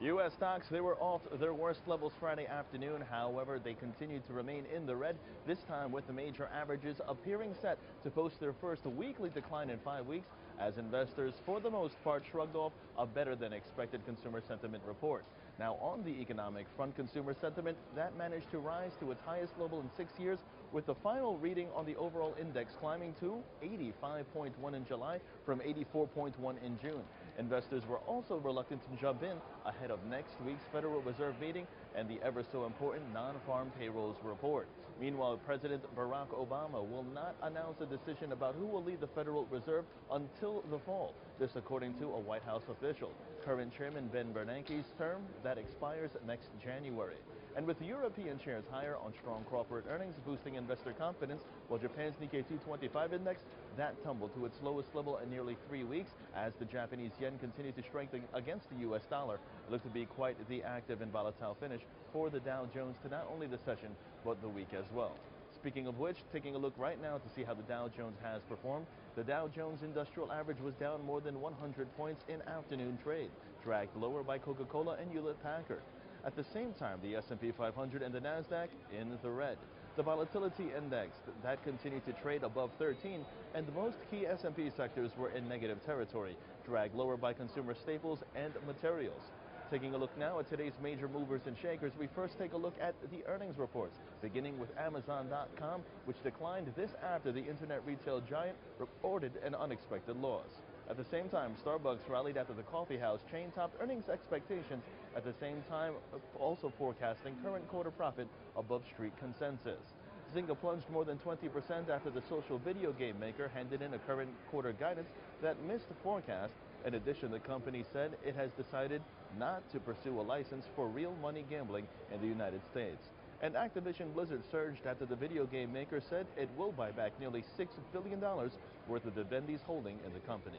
U.S. stocks, they were off their worst levels Friday afternoon. However, they continued to remain in the red, this time with the major averages appearing set to post their first weekly decline in 5 weeks, as investors, for the most part, shrugged off a better-than-expected consumer sentiment report. Now, on the economic front, consumer sentiment, that managed to rise to its highest level in 6 years, with the final reading on the overall index climbing to 85.1 in July from 84.1 in June. Investors were also reluctant to jump in ahead of next week's Federal Reserve meeting and the ever-so-important non-farm payrolls report. Meanwhile, President Barack Obama will not announce a decision about who will lead the Federal Reserve until the fall. This according to a White House official. Current Chairman Ben Bernanke's term that expires next January. And with European shares higher on strong corporate earnings boosting investor confidence, while Japan's Nikkei 225 index, that tumbled to its lowest level in nearly 3 weeks as the Japanese yen continued to strengthen against the U.S. dollar. It looked to be quite the active and volatile finish for the Dow Jones to not only the session, but the week as well. Speaking of which, taking a look right now to see how the Dow Jones has performed. The Dow Jones Industrial Average was down more than 100 points in afternoon trade, dragged lower by Coca-Cola and Hewlett-Packard. At the same time, the S&P 500 and the Nasdaq in the red. The volatility index that continued to trade above 13, and most key S&P sectors were in negative territory, dragged lower by consumer staples and materials. Taking a look now at today's major movers and shakers, we first take a look at the earnings reports, beginning with Amazon.com, which declined this after the internet retail giant reported an unexpected loss. At the same time, Starbucks rallied after the coffee house chain topped earnings expectations, at the same time also forecasting current quarter profit above street consensus. Zynga plunged more than 20% after the social video game maker handed in a current quarter guidance that missed the forecast. In addition, the company said it has decided not to pursue a license for real money gambling in the United States. And Activision Blizzard surged after the video game maker said it will buy back nearly $6 billion worth of Vivendi's holding in the company.